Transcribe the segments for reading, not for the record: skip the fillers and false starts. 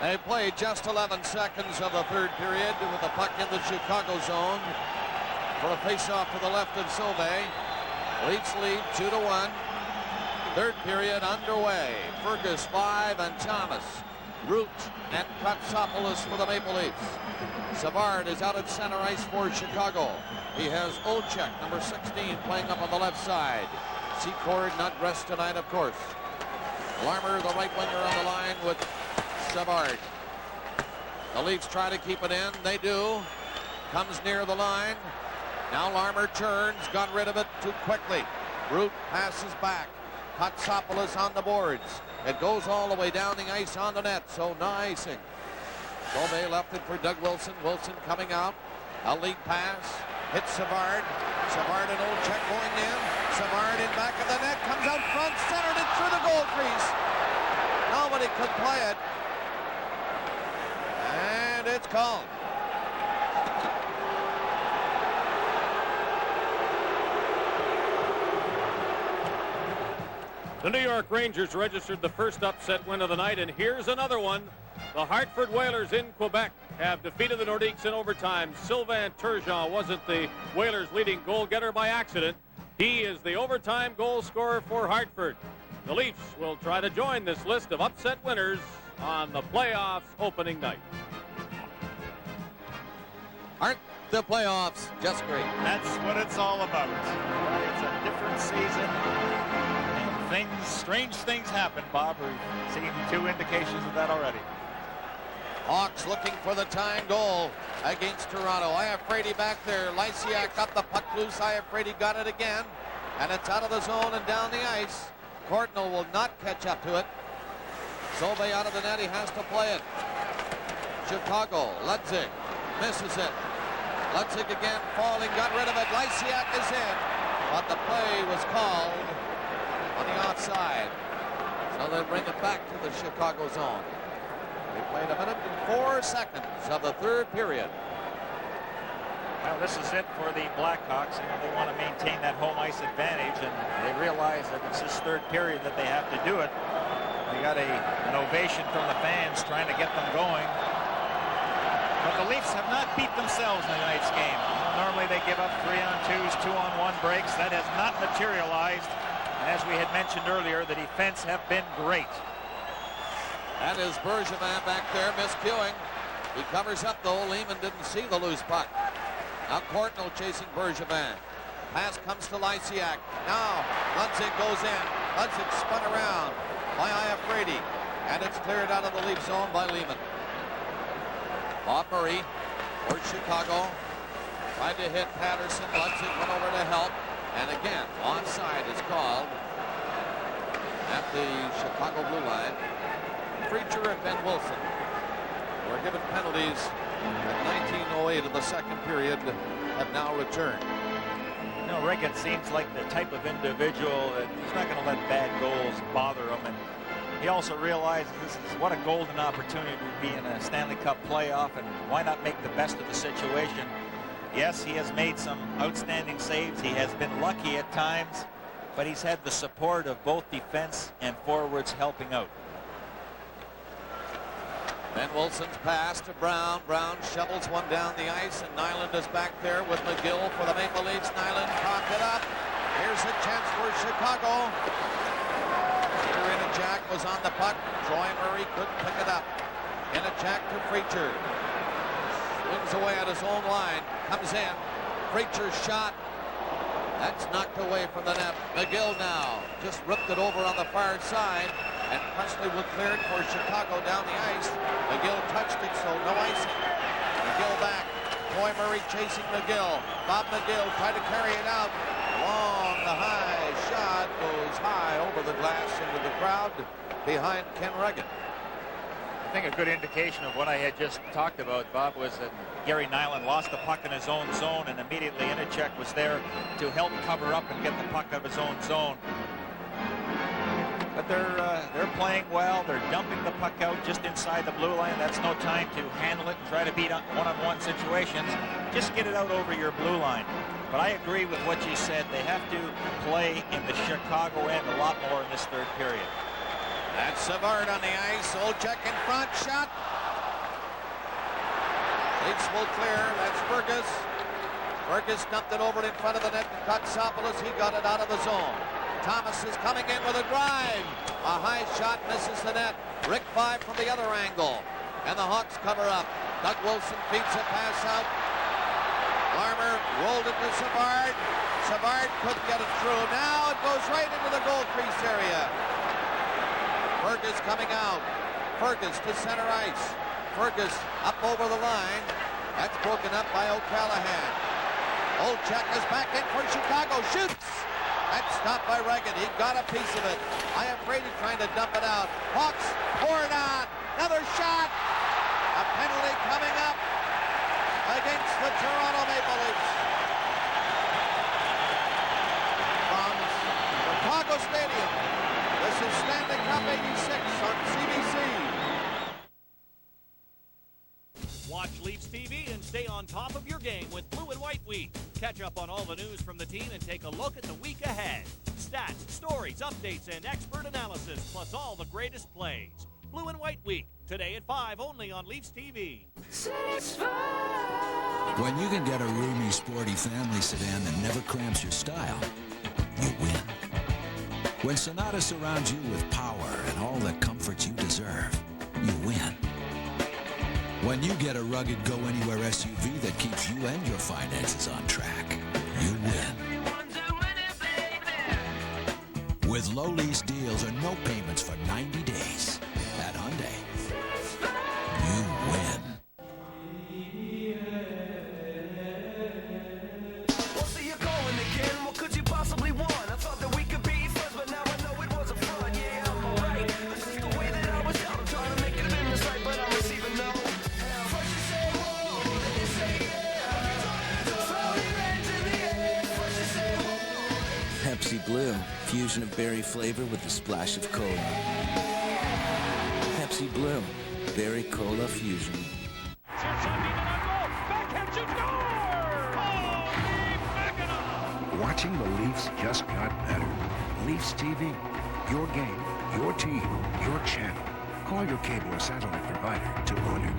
They played just 11 seconds of the third period with the puck in the Chicago zone for a face-off to the left of Sauvé. Leafs lead 2-1. Third period underway. Fergus 5 and Thomas, Root and Katsopoulos for the Maple Leafs. Savard is out at center ice for Chicago. He has Olczyk, number 16, playing up on the left side. Secord not dressed tonight, of course. Larmer, the right winger, on the line with Savard. The Leafs try to keep it in. They do. Comes near the line. Now Larmer turns, got rid of it too quickly. Root passes back. Katsopoulos on the boards. It goes all the way down the ice on the net, so no icing. Sauvé left it for Doug Wilson. Wilson coming out. A lead pass. Hits Savard. Savard and Olczyk going in. Savard in back of the net. Comes out front. Centered it through the goal crease. Nobody could play it. And it's called. The New York Rangers registered the first upset win of the night, and here's another one. The Hartford Whalers in Quebec have defeated the Nordiques in overtime. Sylvain Turgeon wasn't the Whalers' leading goal getter by accident. He is the overtime goal scorer for Hartford. The Leafs will try to join this list of upset winners on the playoffs opening night. Aren't the playoffs just great? That's what it's all about. It's a different season. Strange things happen, Bob. We've seen 2 indications of that already. Hawks looking for the tying goal against Toronto. Iafrate back there. Lysiak got the puck loose. Iafrate got it again. And it's out of the zone and down the ice. Courtnall will not catch up to it. Sauvé out of the net. He has to play it. Chicago. Ludzig misses it. Ludzig again falling. Got rid of it. Lysiak is in. But the play was called on the offside. So they bring it back to the Chicago zone. They played 1 minute and 4 seconds of the third period. Well, this is it for the Blackhawks. They want to maintain that home ice advantage, and they realize that it's this third period that they have to do it. They got an ovation from the fans trying to get them going. But the Leafs have not beat themselves in tonight's game. Normally they give up 3-on-2s, 2-on-1 breaks. That has not materialized. And as we had mentioned earlier, the defense have been great. That is Bergevin back there miscuing. He covers up though. Lehman didn't see the loose puck. Now Courtnall chasing Bergevin. Pass comes to Lysiak. Now Ludzig goes in. Ludzig spun around by Iafrate. And it's cleared out of the Leaf zone by Lehman. Bob Murray for Chicago. Tried to hit Patterson. Ludzig went over to help. And again, onside is called at the Chicago blue line. Preacher and Ben Wilson were given penalties at 19:08 of the second period, have now returned. You know, Rick, it seems like the type of individual that he's not going to let bad goals bother him. And he also realizes this is what a golden opportunity to be in a Stanley Cup playoff, and why not make the best of the situation. Yes, he has made some outstanding saves. He has been lucky at times, but he's had the support of both defense and forwards helping out. Ben Wilson's pass to Brown. Brown shovels one down the ice, and Nyland is back there with McGill for the Maple Leafs. Nyland cocked it up. Here's a chance for Chicago. Jack was on the puck. Troy Murray couldn't pick it up. Jack to Freacher. Swings away at his own line. Comes in. Freacher's shot. That's knocked away from the net. McGill now just ripped it over on the far side. And Presley would clear it for Chicago down the ice. McGill touched it, so no icing. McGill back. Troy Murray chasing McGill. Bob McGill tried to carry it out. Long, the high shot goes high over the glass into the crowd behind Ken Regan. I think a good indication of what I had just talked about, Bob, was that Gary Nyland lost the puck in his own zone, and immediately Inachek was there to help cover up and get the puck out of his own zone. But they're playing well. They're dumping the puck out just inside the blue line. That's no time to handle it and try to beat one-on-one situations. Just get it out over your blue line. But I agree with what you said. They have to play in the Chicago end a lot more in this third period. That's Savard on the ice. Olczyk in front. Shot. Leafs will clear. That's Fergus. Fergus dumped it over in front of the net to Kotsopoulos. He got it out of the zone. Thomas is coming in with a drive. A high shot misses the net. Rick Vaive from the other angle. And the Hawks cover up. Doug Wilson feeds a pass out. Larmer rolled it to Savard. Savard couldn't get it through. Now it goes right into the goal crease area. Fergus coming out. Fergus to center ice. Fergus up over the line. That's broken up by O'Callaghan. Olczyk is back in for Chicago. Shoots! That's stopped by Regan. He got a piece of it. I am afraid he's trying to dump it out. Hawks pour it on. Another shot. A penalty coming up against the Toronto Maple Leafs. From Chicago Stadium, this is Stanley Cup 86 on CBC. Watch Leafs TV and stay on top of your game with Blue and White Week. Catch up on all the news from the team and take a look at the week ahead. Stats, stories, updates, and expert analysis, plus all the greatest plays. Blue and White Week, today at 5, only on Leafs TV. When you can get a roomy, sporty family sedan that never cramps your style, you win. When Sonata surrounds you with power and all the comforts you deserve, you win. When you get a rugged go-anywhere SUV that keeps you and your finances on track, you win. With low lease deals or no payments for 90 days at Hyundai, you win. Well, see you going again. What could you possibly want? I thought that we could be friends, but now I know it was a fraud. Yeah, I'm alright. This is the way that I was out. I'm trying to make it in this right, but I'm receiving no. First you say whoa, then you say yeah. Slowly ran to the end. First you say whoa. Pepsi Blue, fusion of berry flavor with a splash of cola. Pepsi Blue, berry cola fusion. Watching the Leafs just got better. Leafs TV. Your game, your team, your channel. Call your cable or satellite provider to own it.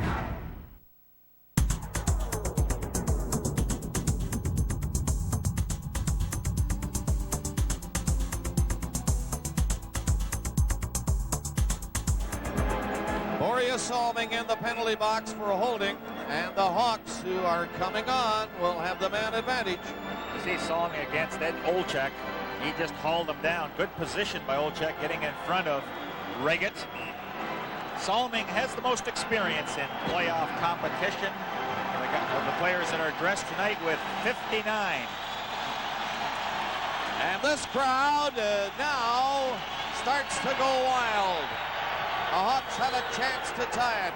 Boreas Salming in the penalty box for a holding, and the Hawks, who are coming on, will have the man advantage. You see Salming against Ed Olczyk. He just hauled him down. Good position by Olczyk, getting in front of Reget. Salming has the most experience in playoff competition of the players that are dressed tonight with 59. And this crowd now starts to go wild. The Hawks have a chance to tie it.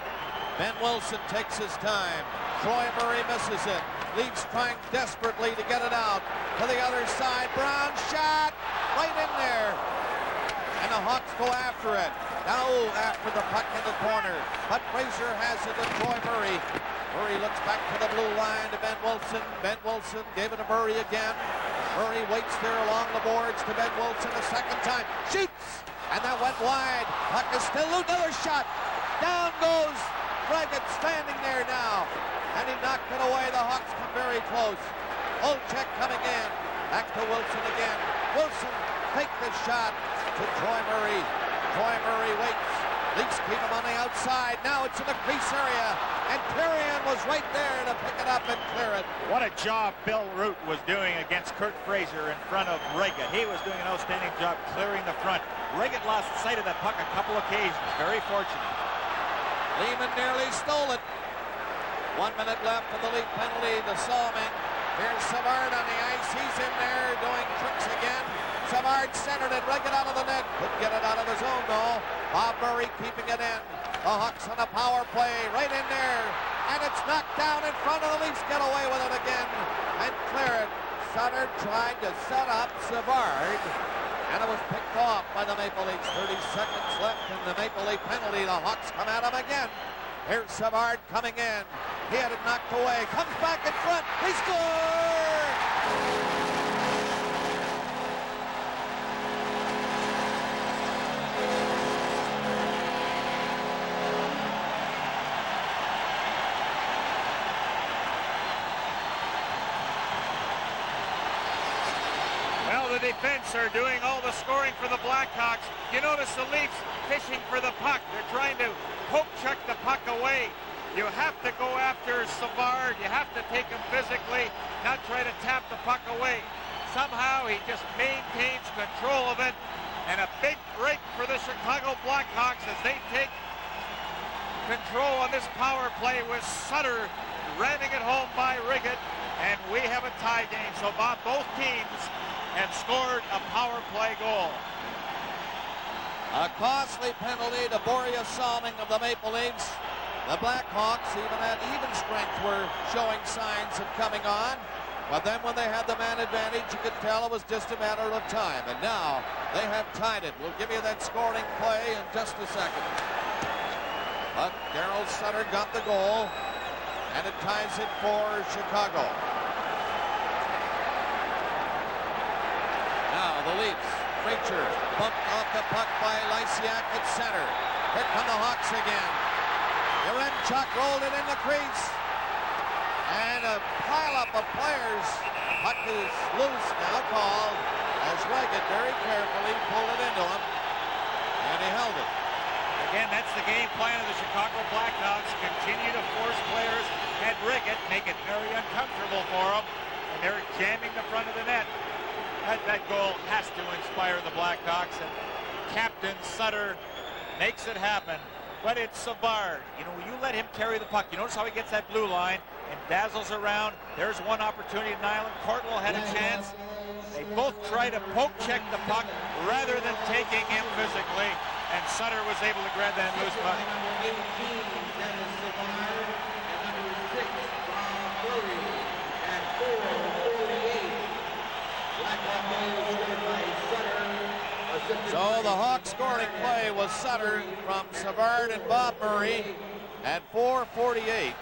Ben Wilson takes his time. Troy Murray misses it. Leafs trying desperately to get it out. To the other side, Brown shot right in there. And the Hawks go after it. Now after the puck in the corner. But Fraser has it to Troy Murray. Murray looks back to the blue line to Ben Wilson. Ben Wilson gave it to Murray again. Murray waits there along the boards to Ben Wilson a second time. Shoots! And that went wide. Puck is still loose. Another shot. Down goes Reget, standing there now. And he knocked it away. The Hawks come very close. Olczyk coming in. Back to Wilson again. Wilson take the shot to Troy Murray. Troy Murray waits. Leafs keep him on the outside. Now it's in the crease area. And Therrien was right there to pick it up and clear it. What a job Bill Root was doing against Kurt Fraser in front of Reget. He was doing an outstanding job clearing the front. Reget lost sight of that puck a couple occasions. Very fortunate. Lehman nearly stole it. 1 minute left of the Leaf penalty to Salming. Here's Savard on the ice. He's in there doing tricks again. Savard centered it. Reget out of the net. Couldn't get it out of his own though. Bob Murray keeping it in. The Hawks on a power play right in there. And it's knocked down in front of the Leafs. Get away with it again and clear it. Sutter tried to set up Savard. And it was picked off by the Maple Leafs. 30 seconds left in the Maple Leaf penalty. The Hawks come at him again. Here's Savard coming in. He had it knocked away. Comes back in front. He scores! defense are doing all the scoring for the Blackhawks. You notice the Leafs fishing for the puck. They're trying to poke check the puck away. You have to go after Savard. You have to take him physically, not try to tap the puck away. Somehow he just maintains control of it. And a big break for the Chicago Blackhawks as they take control on this power play with Sutter ramming it home by Riggett. And we have a tie game. So both teams have scored a power play goal. A costly penalty to Borja Salming of the Maple Leafs. The Blackhawks, even at even strength, were showing signs of coming on. But then when they had the man advantage, you could tell it was just a matter of time. And now they have tied it. We'll give you that scoring play in just a second. But Daryl Sutter got the goal, and it ties it for Chicago. Now the Leafs. Frazier bumped off the puck by Lysiak at center. Here come the Hawks again. Yaremchuk rolled it in the crease. And a pileup of players. Puck is loose now, called as Riggett very carefully pulled it into him. And he held it. Again, that's the game plan of the Chicago Blackhawks. Continue to force players at Riggett, make it very uncomfortable for them. And they're jamming the front of the net. That goal has to inspire the Blackhawks. And Captain Sutter makes it happen. But it's Savard. You know, you let him carry the puck. You notice how he gets that blue line and dazzles around. There's one opportunity in Nyland. Courtwell had a chance. They both try to poke check the puck rather than taking him physically. And Sutter was able to grab that loose puck. So the Hawks scoring play was Sutter from Savard and Bob Murray at 4:48.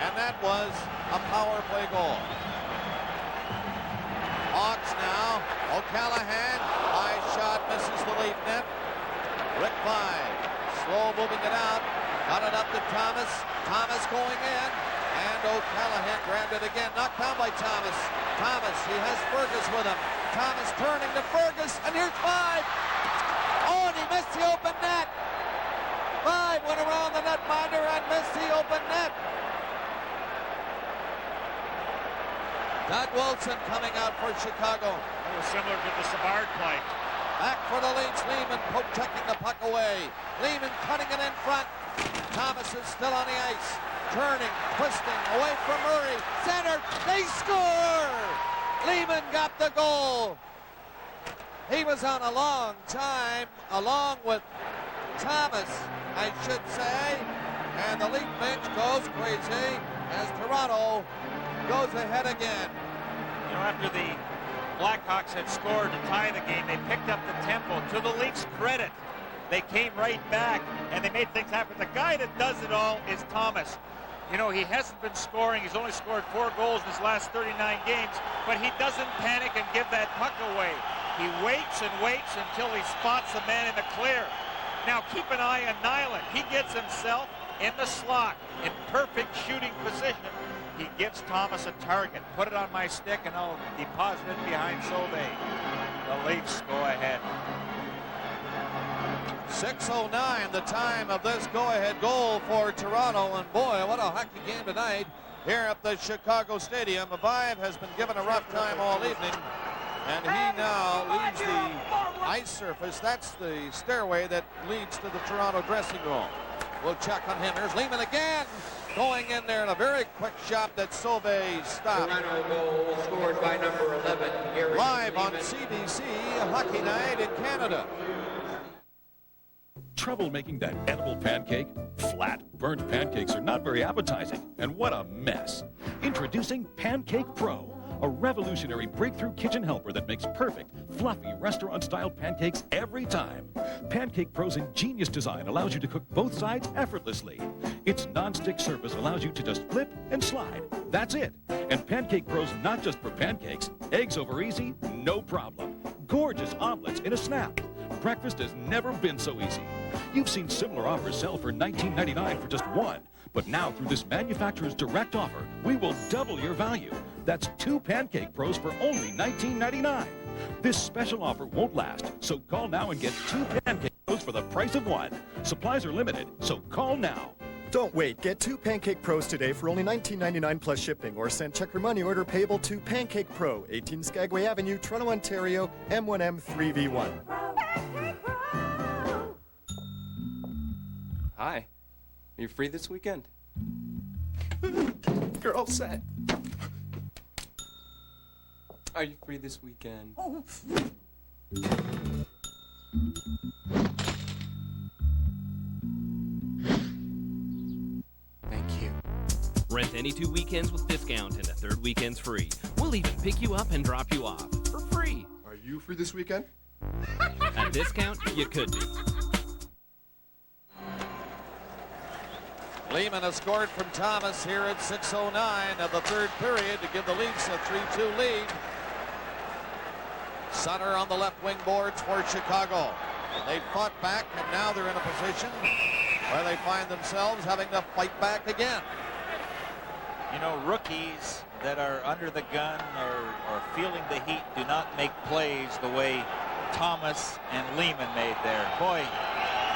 And that was a power play goal. Hawks now. O'Callaghan. High shot misses the lead net. Rick Vaive. Slow moving it out. Got it up to Thomas. Thomas going in. And O'Callaghan grabbed it again. Knocked down by Thomas. Thomas, he has Fergus with him. Thomas turning to Fergus, and here's Vaive. Oh, and he missed the open net. Vaive went around the netminder and missed the open net. Doug Wilson coming out for Chicago. It was similar to the Savard play. Back for the Leafs. Lehman poke checking the puck away. Lehman cutting it in front. Thomas is still on the ice. Turning, twisting, away from Murray. Center, they score! Lehman got the goal. He was on a long time, along with Thomas, I should say. And the Leaf bench goes crazy as Toronto goes ahead again. You know, after the Blackhawks had scored to tie the game, they picked up the tempo. To the Leafs' credit, they came right back and they made things happen. The guy that does it all is Thomas. You know, he hasn't been scoring. He's only scored 4 goals in his last 39 games, but he doesn't panic and give that puck away. He waits and waits until he spots the man in the clear. Now keep an eye on Nyland. He gets himself in the slot in perfect shooting position. He gives Thomas a target. Put it on my stick and I'll deposit it behind Sauvé. The Leafs go ahead. 6:09 the time of this go-ahead goal for Toronto, and boy, what a hockey game tonight here at the Chicago Stadium. Vaive has been given a rough time all evening, and he now leaves the ice surface. That's the stairway that leads to the Toronto dressing room. We'll check on him. Here's Lehman again, going in there in a very quick shot that Sauvé stopped. Toronto goal scored by number 11. Gary Live on Lehman. CBC Hockey Night in Canada. Trouble making that edible pancake? Flat, burnt pancakes are not very appetizing, and what a mess. Introducing Pancake Pro, a revolutionary breakthrough kitchen helper that makes perfect, fluffy, restaurant-style pancakes every time. Pancake Pro's ingenious design allows you to cook both sides effortlessly. Its non-stick surface allows you to just flip and slide. That's it. And Pancake Pro's not just for pancakes. Eggs over easy, no problem. Gorgeous omelets in a snap. Breakfast has never been so easy. You've seen similar offers sell for $19.99 for just one. But now, through this manufacturer's direct offer, we will double your value. That's 2 Pancake Pros for only $19.99. This special offer won't last, so call now and get 2 Pancake Pros for the price of 1. Supplies are limited, so call now. Don't wait. Get 2 Pancake Pros today for only $19.99 plus shipping, or send check or money order payable to Pancake Pro, 18 Skagway Avenue, Toronto, Ontario, M1M3V1. Hi. Are you free this weekend? You're all set. Are you free this weekend? Thank you. Rent any 2 weekends with discount and a 3rd weekend's free. We'll even pick you up and drop you off for free. Are you free this weekend? At discount, you could be. Lehman has scored from Thomas here at 6:09 of the 3rd period to give the Leafs a 3-2 lead. Sutter on the left wing boards for Chicago. They fought back, and now they're in a position where they find themselves having to fight back again. You know, rookies that are under the gun or feeling the heat do not make plays the way Thomas and Lehman made there. Boy,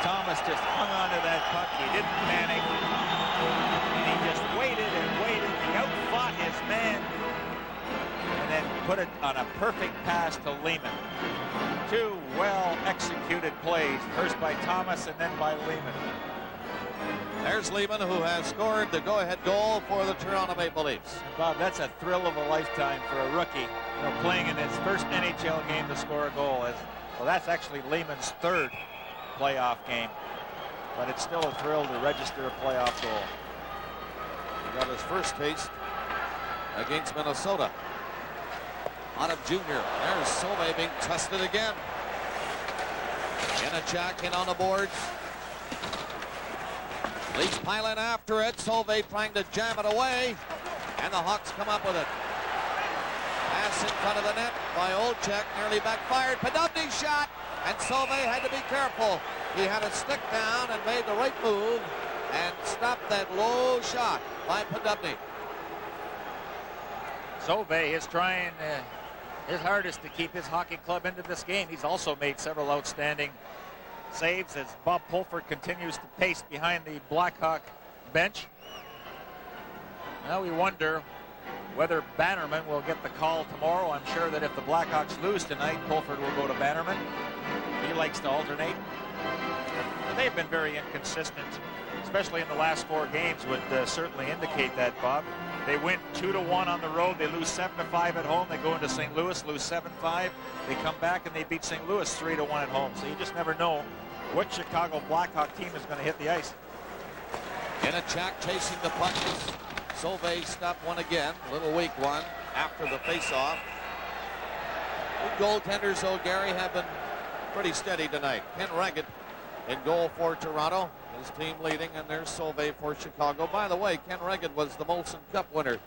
Thomas just hung on to that puck. He didn't panic. And he just waited and waited. He outfought his man. And then put it on a perfect pass to Lehman. 2 well-executed plays. First by Thomas and then by Lehman. There's Lehman, who has scored the go-ahead goal for the Toronto Maple Leafs. Bob, that's a thrill of a lifetime for a rookie. You know, playing in his first NHL game to score a goal. Well, that's actually Lehman's 3rd playoff game, but it's still a thrill to register a playoff goal. He got his first taste against Minnesota. Autumn Jr. There's Sauve being tested again. Janacek in on the boards. Leafs piling after it. Sauve trying to jam it away, and the Hawks come up with it. Pass in front of the net by Olczyk, nearly backfired. Poddubny shot, and Sauve had to be careful. He had a stick down and made the right move and stopped that low shot by Poddubny. Sauve is trying his hardest to keep his hockey club into this game. He's also made several outstanding saves as Bob Pulford continues to pace behind the Blackhawk bench. Now we wonder whether Bannerman will get the call tomorrow. I'm sure that if the Blackhawks lose tonight, Pulford will go to Bannerman. He likes to alternate. But they've been very inconsistent, especially in the last 4 games, would certainly indicate that, Bob. They win 2-1 on the road. They lose 7-5 at home. They go into St. Louis, lose 7-5. They come back and they beat St. Louis 3-1 at home. So you just never know what Chicago Blackhawk team is going to hit the ice. Janacek chasing the puck. Sauve stopped one again, a little weak one after the face-off. The goaltenders, though, Gary, have been pretty steady tonight. Ken Raggett in goal for Toronto, his team leading, and there's Sauve for Chicago. By the way, Ken Raggett was the Molson Cup winner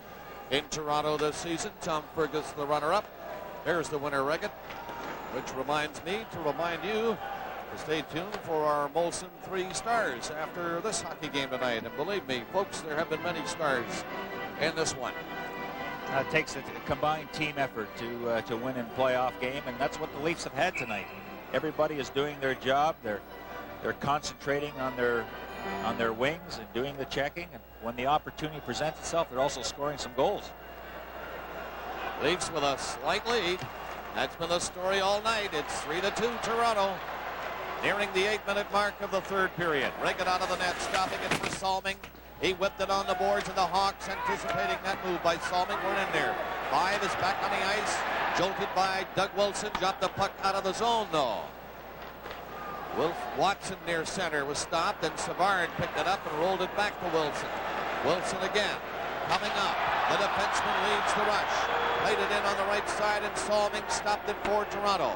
in Toronto this season. Tom Fergus, the runner-up. There's the winner, Raggett, which reminds me to remind you to stay tuned for our Molson 3 stars after this hockey game tonight. And believe me, folks, there have been many stars in this one. It takes a combined team effort to win in playoff game, and that's what the Leafs have had tonight. Everybody is doing their job. They're concentrating on their wings and doing the checking, and when the opportunity presents itself, they're also scoring some goals. Leafs with a slight lead. That's been the story all night. It's 3-2 Toronto. Nearing the 8-minute mark of the 3rd period. Raggett out of the net, stopping it for Salming. He whipped it on the boards, and the Hawks, anticipating that move by Salming, were in there. 5 is back on the ice, jolted by Doug Wilson. Dropped the puck out of the zone, though. Watson near center was stopped, and Savard picked it up and rolled it back to Wilson. Wilson again, coming up. The defenseman leads the rush. Played it in on the right side, and Salming stopped it for Toronto.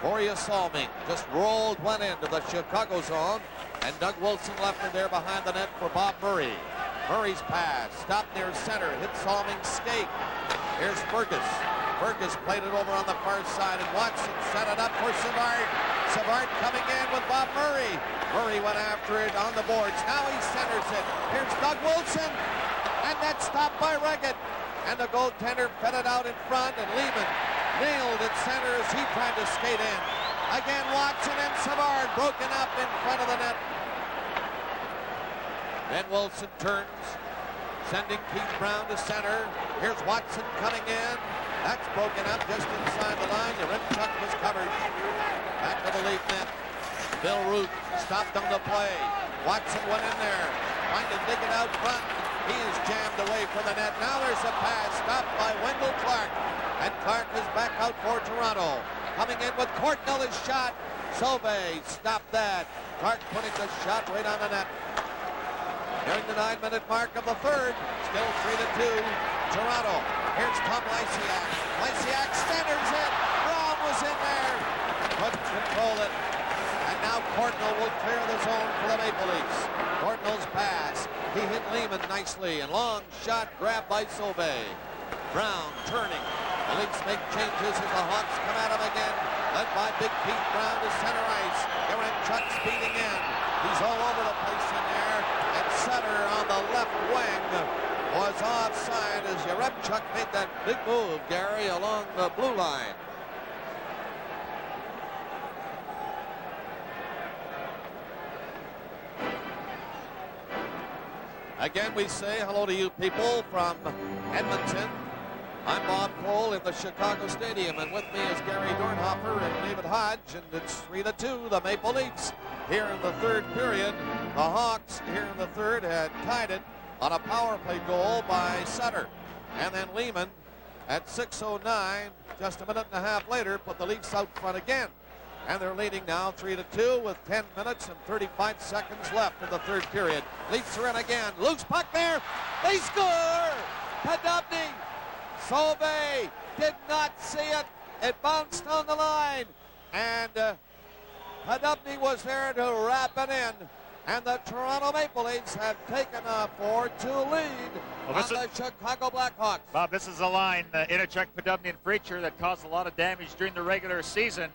Borje Salming just rolled one into the Chicago zone, and Doug Wilson left it there behind the net for Bob Murray. Murray's pass, stopped near center, hit Salming's skate. Here's Fergus. Fergus played it over on the far side, and Watson set it up for Savard. Savard coming in with Bob Murray. Murray went after it on the boards. Now he centers it. Here's Doug Wilson, and that's stopped by Raggett. And the goaltender fed it out in front, and Lehman nailed at center as he tried to skate in. Again, Watson and Savard broken up in front of the net. Then Wilson turns, sending Keith Brown to center. Here's Watson coming in. That's broken up just inside the line. Yaremchuk was covered. Back to the Leaf net. Bill Root stopped on the play. Watson went in there, trying to dig it out front. He is jammed away from the net. Now there's a pass stopped by Wendell Clark. And Clark is back out for Toronto. Coming in with Courtnall his shot. Sauvé stopped that. Clark putting the shot right on the net. Nearing the 9-minute mark of the third. Still 3-2. Toronto. Here's Tom Lysiak. Lysiak centers it. Brown was in there. Couldn't control it. And now Courtnall will clear the zone for the Maple Leafs. Courtnall's pass. He hit Lehman nicely. And long shot grabbed by Sauvé. Brown turning. The Leafs make changes as the Hawks come at him again. Led by Big Pete Brown to center ice. Yaremchuk speeding in. He's all over the place in there. And Sutter on the left wing was offside as Yaremchuk made that big move, Gary, along the blue line. Again, we say hello to you people from Edmonton. I'm Bob Cole in the Chicago Stadium, and with me is Gary Dornhofer and David Hodge, and it's 3-2, the Maple Leafs here in the third period. The Hawks here in the third had tied it on a power play goal by Sutter. And then Lehman at 6:09, just a minute and a half later, put the Leafs out front again. And they're leading now 3-2 with 10 minutes and 35 seconds left in the third period. Leafs are in again. Loose puck there. They score! Poddubny. Sauvé did not see it. It bounced on the line. And Poddubny was there to wrap it in. And the Toronto Maple Leafs have taken a 4-2 lead on the Chicago Blackhawks. Bob, this is a line, Inachuk, Poddubny, and Freacher that caused a lot of damage during the regular season.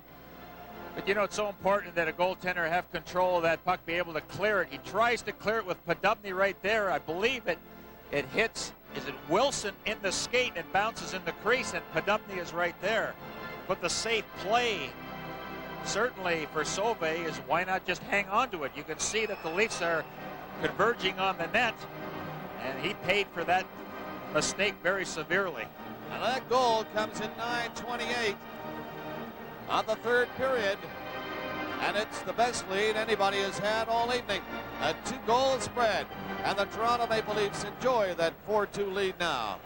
But you know, it's so important that a goaltender have control of that puck, be able to clear it. He tries to clear it with Poddubny right there. I believe it hits, is it Wilson in the skate and bounces in the crease, and Poddubny is right there. But the safe play, certainly for Sauvé, is why not just hang on to it? You can see that the Leafs are converging on the net, and he paid for that mistake very severely. And that goal comes in 9:28 on the third period, and it's the best lead anybody has had all evening. A 2-goal spread, and the Toronto Maple Leafs enjoy that 4-2 lead now.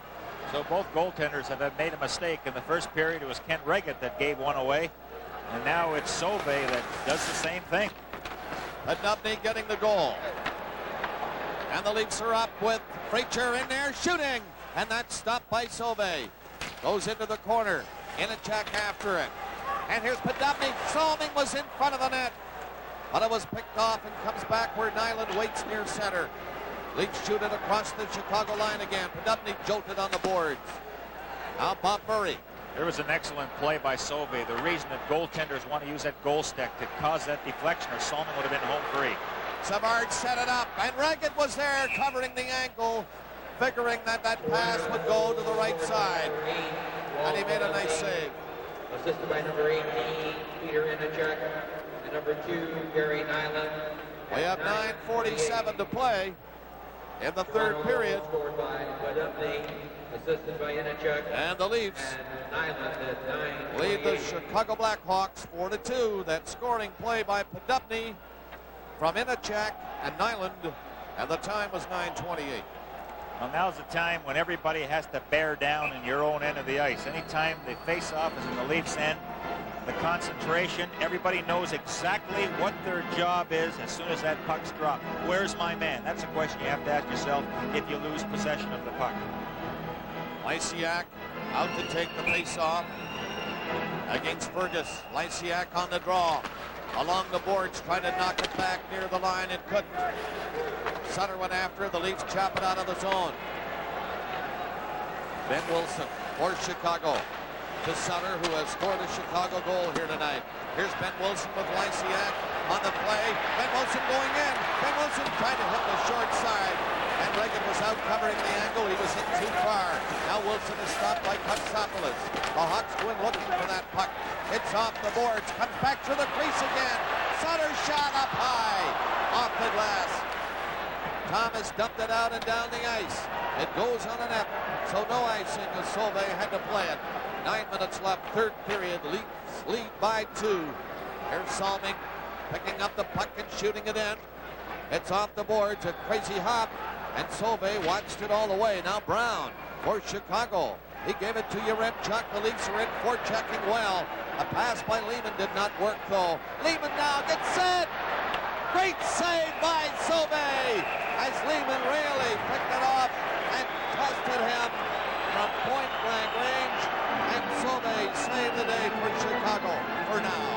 So both goaltenders have made a mistake. In the first period, it was Kent Reggett that gave one away, and now it's Sauvé that does the same thing. Poddubny getting the goal. And the Leafs are up with Freacher in there shooting, and that's stopped by Sauvé. Goes into the corner. Inachuk after it. And here's Poddubny. Salming was in front of the net, but it was picked off and comes back where Nyland waits near center. Leafs shoot it across the Chicago line again. Poddubny jolted on the boards. Now Bob Murray. There was an excellent play by Sauvé. The reason that goaltenders want to use that goal stick to cause that deflection, or Salming would have been home free. Savard set it up, and Reggett was there covering the ankle, figuring that pass would go to the right side. And he made a nice save. Assisted by number 18, Peter Inachuk, and number 2, Gary Nyland. We have 9:47 to play in the third period. Scored by Poddubny, assisted by Inachuk. And the Leafs lead the Chicago Blackhawks 4-2. That scoring play by Poddubny from Inachuk and Nyland, and the time was 9:28. Well, now's the time when everybody has to bear down in your own end of the ice. Anytime the face-off is in the Leafs' end, the concentration, everybody knows exactly what their job is as soon as that puck's dropped. Where's my man? That's a question you have to ask yourself if you lose possession of the puck. Lysiak out to take the face-off against Fergus. Lysiak on the draw. Along the boards, trying to knock it back near the line and couldn't. Sutter went after. The Leafs chop it out of the zone. Ben Wilson for Chicago to Sutter, who has scored a Chicago goal here tonight. Here's Ben Wilson with Lysiak on the play. Ben Wilson going in. Ben Wilson trying to hit the short side. And Reagan was out covering the angle. He was in too far. Now Wilson is stopped by Kotsopoulos. The Hawks go in looking for that puck. It's off the boards. Comes back to the crease again. Sutter shot up high. Off the glass. Thomas dumped it out and down the ice. It goes on a net. So no icing as Sauve had to play it. 9 minutes left. Third period. Lead by 2. Here's Salming picking up the puck and shooting it in. It's off the boards. A crazy hop. And Sauve watched it all the way. Now Brown for Chicago. He gave it to Yaremchuk. The Leafs are in forechecking well. A pass by Lehman did not work though. Lehman now gets set. Great save by Sauve as Lehman really picked it off and tossed it him from point blank range. And Sauve saved the day for Chicago for now.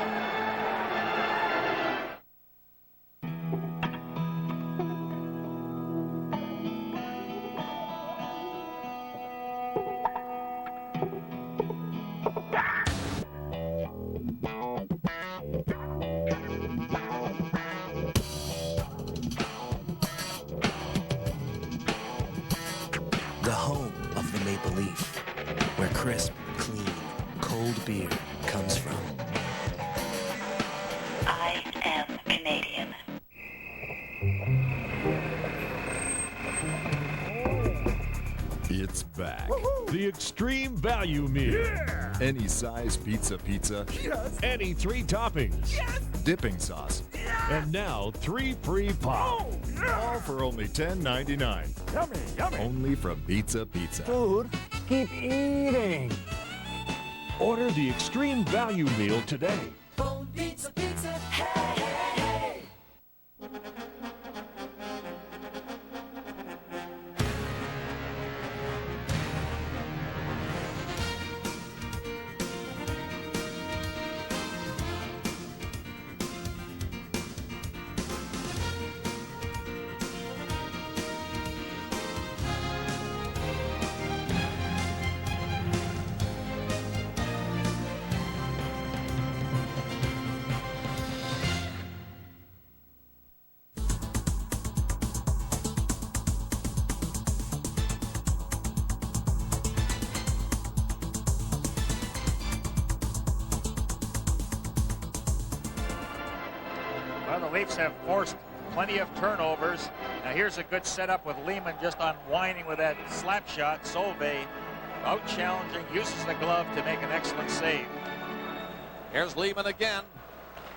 The home of the Maple Leaf, where crisp, clean, cold beer comes from. I am Canadian. It's back. The Extreme Value Meal. Yeah! Any size pizza. Yes! Any 3 toppings. Yes! Dipping sauce. Yeah! And now 3 free pop. Oh, yeah! All for only $10.99. Yummy, yummy. Only from Pizza. Food, keep eating. Order the Extreme Value Meal today. Bone pizza, hey, hey, hey. Well, the Leafs have forced plenty of turnovers. Now here's a good setup with Lehman just unwinding with that slap shot. Sauve out challenging, uses the glove to make an excellent save. Here's Lehman again.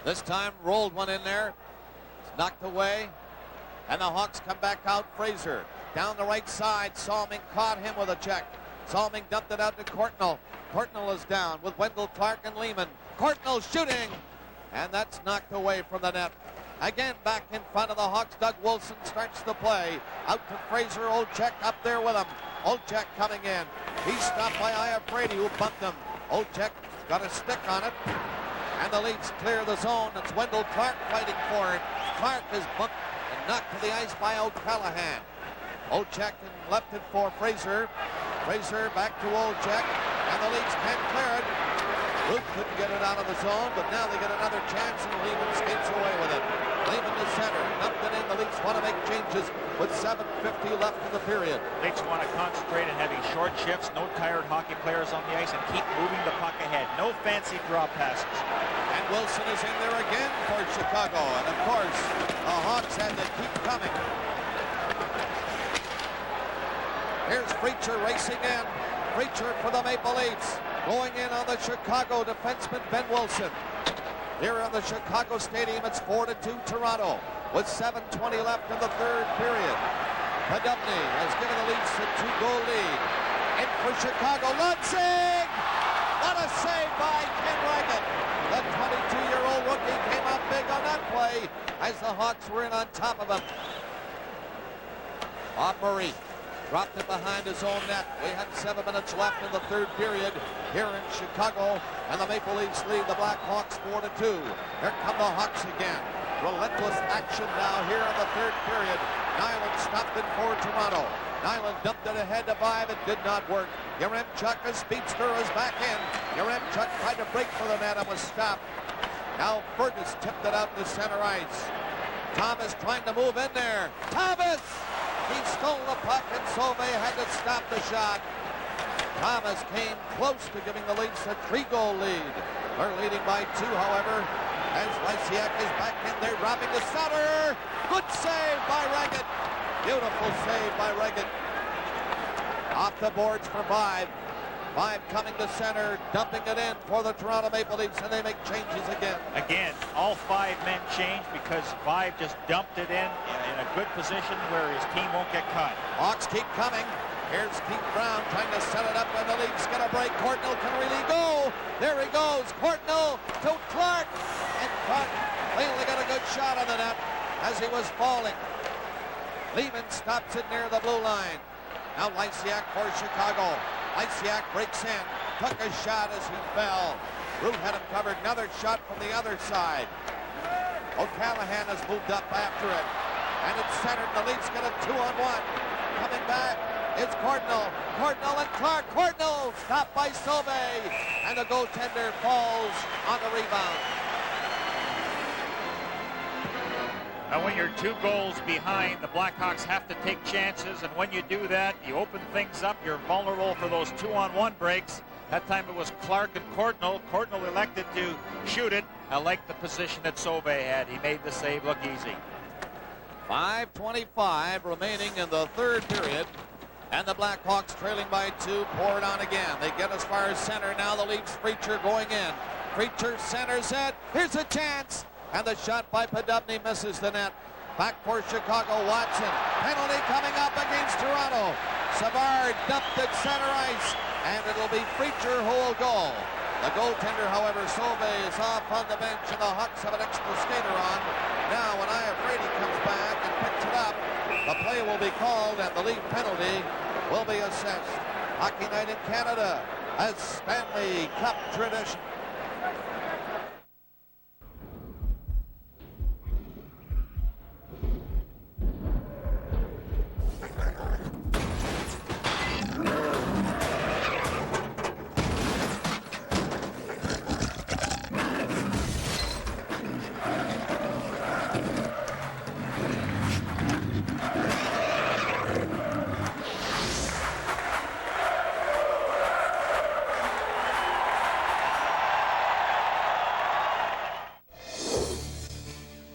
This time rolled one in there. It's knocked away. And the Hawks come back out. Fraser down the right side. Salming caught him with a check. Salming dumped it out to Courtnall. Courtnall is down with Wendell Clark and Lehman. Courtnall shooting. And that's knocked away from the net. Again, back in front of the Hawks. Doug Wilson starts the play. Out to Fraser. Olczyk up there with him. Olczyk coming in. He's stopped by Iafrate, who bumped him. Olczyk got a stick on it. And the Leafs clear the zone. It's Wendell Clark fighting for it. Clark is bumped and knocked to the ice by O'Callaghan. Olczyk left it for Fraser. Fraser back to Olczyk. And the Leafs can't clear it. Luke couldn't get it out of the zone, but now they get another chance, and Lehman skates away with it. Lehman to center, dumped it in. The Leafs want to make changes with 7:50 left in the period. Leafs want to concentrate on having short shifts, no tired hockey players on the ice, and keep moving the puck ahead. No fancy draw passes. And Wilson is in there again for Chicago, and of course, the Hawks had to keep coming. Here's Preacher racing in. Preacher for the Maple Leafs. Going in on the Chicago defenseman, Ben Wilson. Here in the Chicago Stadium, it's 4-2 Toronto with 7:20 left in the third period. Podubny has given the Leafs a 2-goal lead. In for Chicago, Lutzig! What a save by Ken Reagan. The 22-year-old rookie came up big on that play as the Hawks were in on top of him. Bob Murray dropped it behind his own net. We had 7 minutes left in the third period here in Chicago, and the Maple Leafs lead the Blackhawks 4-2. Here come the Hawks again. Relentless action now here in the third period. Nyland stopped it for Toronto. Nyland dumped it ahead to Vive. It did not work. Yaremchuk, a speedster, is back in. Yaremchuk tried to break for the net and was stopped. Now Fergus tipped it out to center ice. Thomas trying to move in there. Thomas! He stole the puck, and Sauvé had to stop the shot. Thomas came close to giving the Leafs a 3-goal lead. They're leading by 2, however, as Lysiak is back in there, dropping to Sutter. Good save by Reget. Beautiful save by Reget. Off the boards for 5. 5 coming to center, dumping it in for the Toronto Maple Leafs, and they make changes again. Again, all 5 men change because 5 just dumped it in a good position where his team won't get caught. Hawks keep coming. Here's Keith Brown trying to set it up, and the Leafs get a break. Courtnall can really go. There he goes. Courtnall to Clark. And Clark finally got a good shot on the net as he was falling. Lehman stops it near the blue line. Now Lysiak for Chicago. Lysiak breaks in, took a shot as he fell. Root had him covered. Another shot from the other side. O'Callaghan has moved up after it. And it's centered. The Leafs get a 2-on-1. Coming back, it's Courtnall. Courtnall and Clark. Courtnall stopped by Sauvé. And the goaltender falls on the rebound. Now, when you're 2 goals behind, the Blackhawks have to take chances, and when you do that, you open things up. You're vulnerable for those 2-on-1 breaks. That time it was Clark and Courtnall. Courtnall elected to shoot it. I like the position that Sauvé had. He made the save look easy. 5:25 remaining in the third period, and the Blackhawks trailing by 2, pour it on again. They get as far as center. Now the Leafs. Preacher going in. Preacher centers it. Here's a chance. And the shot by Podubny misses the net. Back for Chicago, Watson. Penalty coming up against Toronto. Savard dumped at center ice, and it'll be Preacher who will go. The goaltender, however, Sauvé, is off on the bench, and the Hawks have an extra skater on. Now, when Iafrate comes back and picks it up, the play will be called, and the lead penalty will be assessed. Hockey Night in Canada, a Stanley Cup tradition.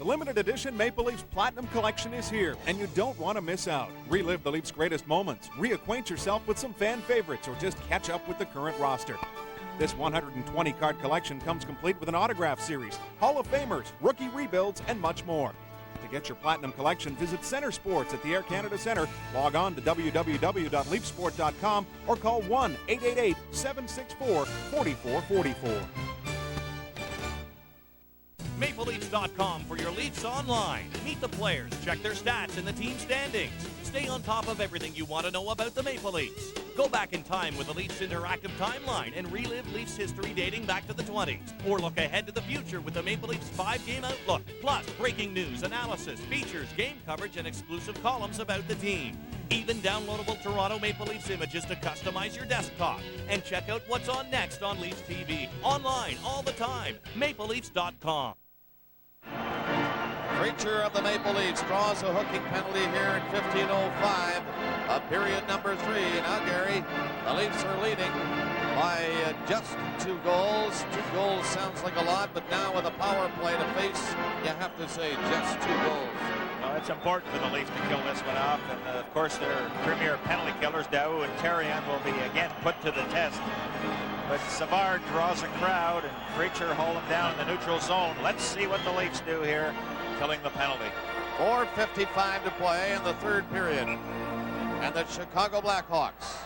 Limited edition Maple Leafs Platinum Collection is here, and you don't want to miss out. Relive the Leafs' greatest moments, reacquaint yourself with some fan favorites, or just catch up with the current roster. This 120-card collection comes complete with an autograph series, Hall of Famers, rookie rebuilds, and much more. To get your Platinum Collection, visit Center Sports at the Air Canada Centre, log on to www.leafsport.com, or call 1-888-764-4444. MapleLeafs.com for your Leafs online. Meet the players, check their stats and the team standings. Stay on top of everything you want to know about the Maple Leafs. Go back in time with the Leafs Interactive Timeline and relive Leafs history dating back to the 20s. Or look ahead to the future with the Maple Leafs 5-game outlook. Plus, breaking news, analysis, features, game coverage, and exclusive columns about the team. Even downloadable Toronto Maple Leafs images to customize your desktop. And check out what's on next on Leafs TV. Online, all the time. MapleLeafs.com. Preacher of the Maple Leafs draws a hooking penalty here in 15:05 of period number 3. Now, Gary, the Leafs are leading by just 2 goals. 2 goals sounds like a lot, but now with a power play to face, you have to say just 2 goals. Well, it's important for the Leafs to kill this one off, and of course their premier penalty killers, Daou and Therrien, will be again put to the test. But Savard draws a crowd, and Preacher haul him down in the neutral zone. Let's see what the Leafs do here, killing the penalty. 4:55 to play in the third period. And the Chicago Blackhawks,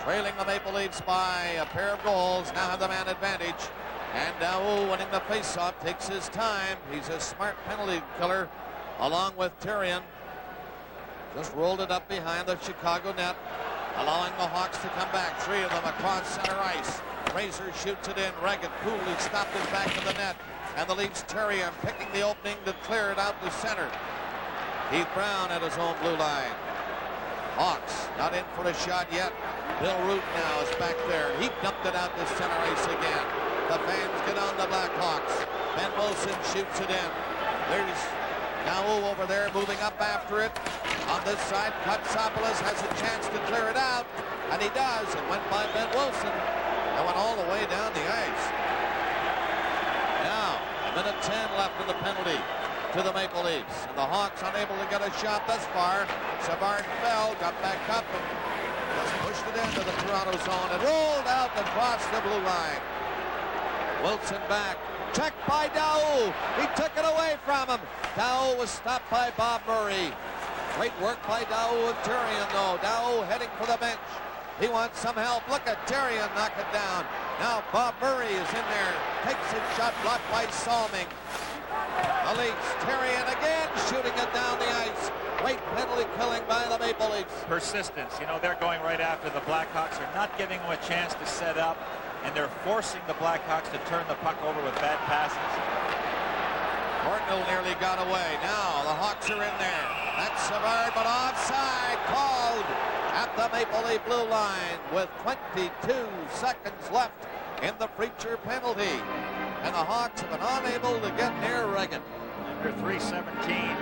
trailing the Maple Leafs by a pair of goals, now have the man advantage. And Daou, winning the faceoff, takes his time. He's a smart penalty killer, along with Therrien. Just rolled it up behind the Chicago net, allowing the Hawks to come back. 3 of them across center ice. Fraser shoots it in. Reget coolly stopped it back to the net. And the Leafs, Therrien picking the opening to clear it out to center. Keith Brown at his own blue line. Hawks not in for a shot yet. Bill Root now is back there. He dumped it out to center ice again. The fans get on the Blackhawks. Ben Wilson shoots it in. There's Now over there moving up after it. On this side, Kotsopoulos has a chance to clear it out. And he does. It went by Ben Wilson. And went all the way down the ice. Now, a minute 10 left in the penalty to the Maple Leafs. And the Hawks unable to get a shot thus far. Savard fell, got back up, and just pushed it into the Toronto zone. And rolled out across the blue line. Wilson back. Checked by Daou. He took it away from him. Daou was stopped by Bob Murray. Great work by Daou and Therrien, though. Daou heading for the bench. He wants some help. Look at Therrien knock it down. Now Bob Murray is in there. Takes his shot, blocked by Salming. The Leafs, Therrien again shooting it down the ice. Great penalty killing by the Maple Leafs. Persistence. You know, they're going right after the Blackhawks. They're not giving them a chance to set up, and they're forcing the Blackhawks to turn the puck over with bad passes. Courtnall nearly got away. Now the Hawks are in there. That's Savard, but offside called at the Maple Leaf blue line with 22 seconds left in the Preacher penalty. And the Hawks have been unable to get near Reagan. Under 3:17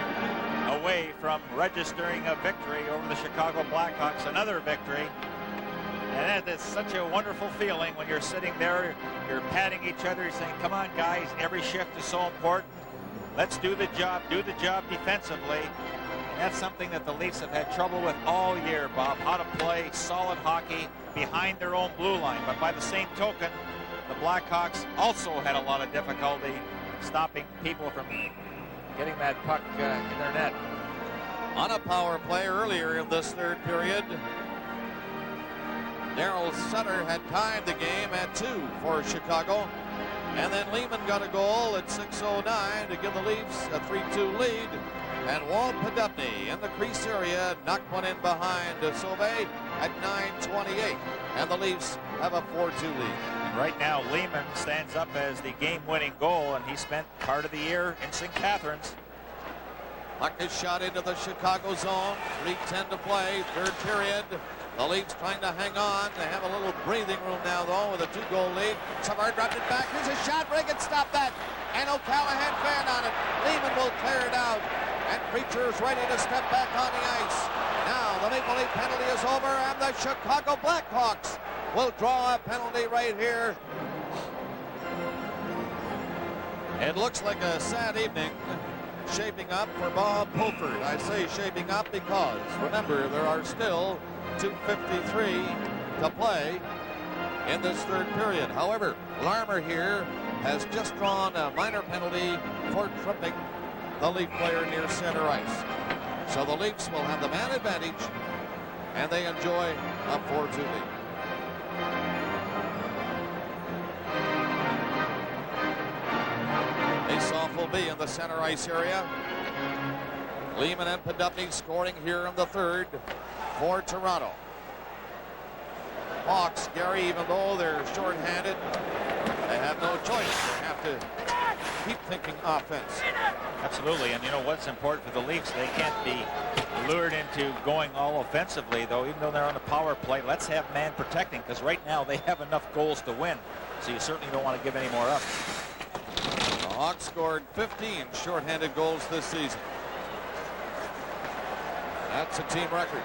away from registering a victory over the Chicago Blackhawks. Another victory. And that is such a wonderful feeling when you're sitting there, you're patting each other, you're saying, come on guys, every shift is so important. Let's do the job defensively. And that's something that the Leafs have had trouble with all year, Bob. How to play solid hockey behind their own blue line. But by the same token, the Blackhawks also had a lot of difficulty stopping people from getting that puck in their net. On a power play earlier in this third period, Darryl Sutter had tied the game at 2 for Chicago. And then Lehman got a goal at 6:09 to give the Leafs a 3-2 lead. And Walt Poddubny in the crease area knocked one in behind Sauvé at 9:28. And the Leafs have a 4-2 lead. And right now, Lehman stands up as the game-winning goal, and he spent part of the year in St. Catharines. Puck is shot into the Chicago zone. 3:10 to play, third period. The Leafs trying to hang on. They have a little breathing room now, though, with a 2-goal lead. Savard dropped it back. Here's a shot. Reagan stopped that. And O'Callaghan fanned on it. Lehman will clear it out. And Preacher is ready to step back on the ice. Now the Maple Leaf penalty is over, and the Chicago Blackhawks will draw a penalty right here. It looks like a sad evening shaping up for Bob Pulford. I say shaping up because, remember, there are still 2:53 to play in this third period. However, Larmer here has just drawn a minor penalty for tripping the Leaf player near center ice. So the Leafs will have the man advantage, and they enjoy a 4-2 lead. Faceoff will be in the center ice area. Lehman and Poddubny scoring here in the third for Toronto. Hawks, Gary, even though they're shorthanded, they have no choice. They have to keep thinking offense. Absolutely, and you know what's important for the Leafs? They can't be lured into going all offensively, though, even though they're on the power play. Let's have man protecting, because right now they have enough goals to win, so you certainly don't want to give any more up. The Hawks scored 15 shorthanded goals this season. That's a team record.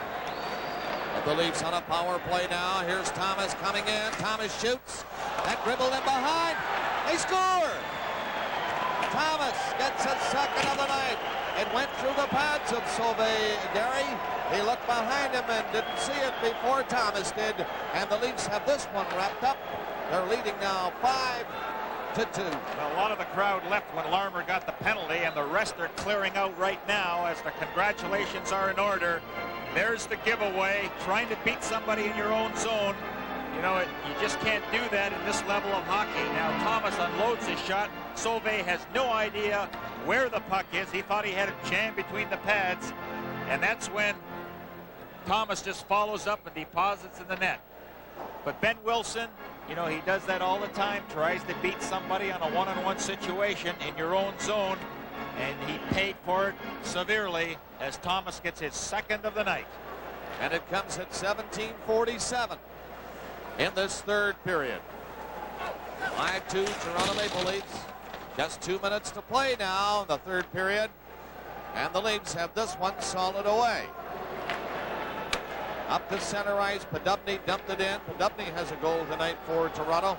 But the Leafs on a power play now. Here's Thomas coming in. Thomas shoots. That dribbled in behind. They score! Thomas gets a second of the night. It went through the pads of Sauvé-Gary. He looked behind him and didn't see it before Thomas did. And the Leafs have this one wrapped up. They're leading now 5-2. Well, a lot of the crowd left when Larmer got the penalty, and the rest are clearing out right now as the congratulations are in order. There's the giveaway, trying to beat somebody in your own zone. You know, you just can't do that in this level of hockey. Now Thomas unloads his shot. Sauvé has no idea where the puck is. He thought he had it jammed between the pads, and that's when Thomas just follows up and deposits in the net. But Ben Wilson, you know, he does that all the time, tries to beat somebody on a one-on-one situation in your own zone, and he paid for it severely as Thomas gets his second of the night. And it comes at 17:47 in this third period. 5-2 Toronto Maple Leafs. Just 2 minutes to play now in the third period. And the Leafs have this one solid away. Up to center ice. Poddubny dumped it in. Poddubny has a goal tonight for Toronto.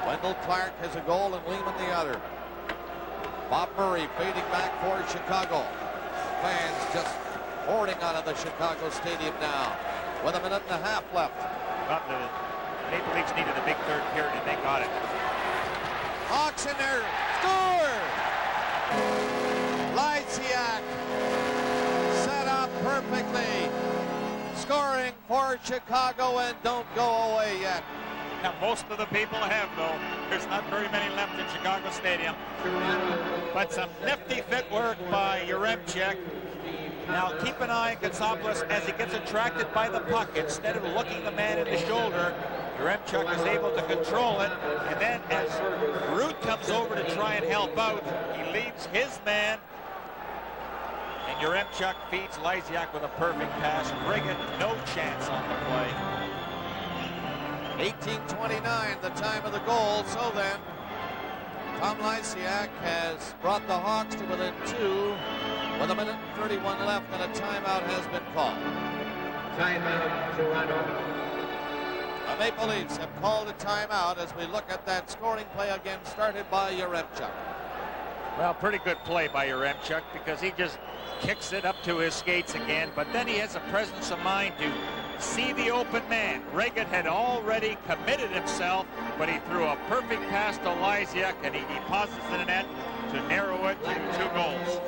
Wendell Clark has a goal and Lehman the other. Bob Murray fading back for Chicago. Fans just pouring out of the Chicago Stadium now with a minute and a half left. But the Maple Leafs needed a big third period and they got it. Hawks in there. Score! Lysiak set up perfectly. Scoring for Chicago and don't go away yet. Now, most of the people have, though. There's not very many left in Chicago Stadium. But some nifty footwork by Yaremchuk. Now, keep an eye on Katsopoulos as he gets attracted by the puck. Instead of looking the man in the shoulder, Yaremchuk is able to control it. And then as Root comes over to try and help out, he leaves his man. And Yaremchuk feeds Lysiak with a perfect pass. Riggin, no chance on the play. 18:29, the time of the goal. So then, Tom Lysiak has brought the Hawks to within 2 with a minute and 31 left, and a timeout has been called. Timeout, Toronto. The Maple Leafs have called a timeout as we look at that scoring play again, started by Yaremchuk. Well, pretty good play by Yaremchuk because he just kicks it up to his skates again, but then he has a presence of mind to see the open man. Reagan had already committed himself, but he threw a perfect pass to Lysiak, and he deposits in the net to narrow it to 2 goals.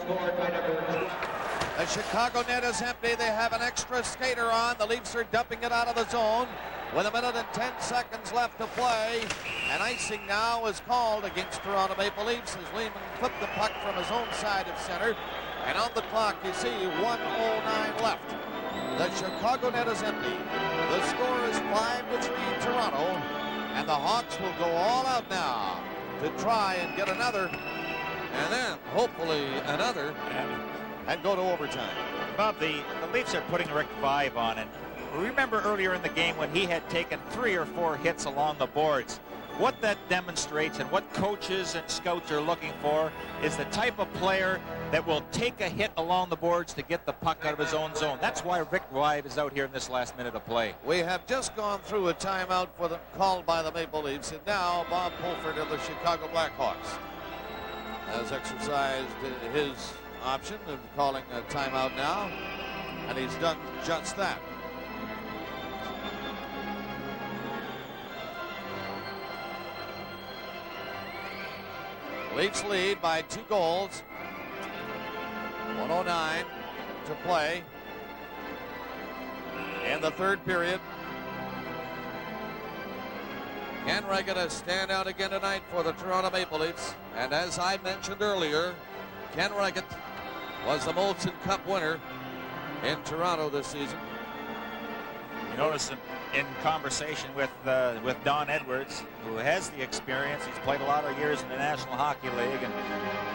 The Chicago net is empty. They have an extra skater on. The Leafs are dumping it out of the zone with a minute and 10 seconds left to play. And icing now is called against Toronto Maple Leafs as Lehman flipped the puck from his own side of center. And on the clock, you see 1:09 left. The Chicago net is empty. The score is 5-3 Toronto. And the Hawks will go all out now to try and get another. And then, hopefully, another. And go to overtime. Bob, the Leafs are putting Rick Vaive on. And remember earlier in the game when he had taken 3 or 4 hits along the boards. What that demonstrates and what coaches and scouts are looking for is the type of player that will take a hit along the boards to get the puck out of his own zone. That's why Rick Vaive is out here in this last minute of play. We have just gone through a timeout called by the Maple Leafs, and now Bob Pulford of the Chicago Blackhawks has exercised his option of calling a timeout now, and he's done just that. Leafs lead by 2 goals. 1:09 to play in the third period. Ken Regan has stand out again tonight for the Toronto Maple Leafs. And as I mentioned earlier, Ken Regan was the Molson Cup winner in Toronto this season. You notice in conversation with Don Edwards, who has the experience. He's played a lot of years in the National Hockey League, and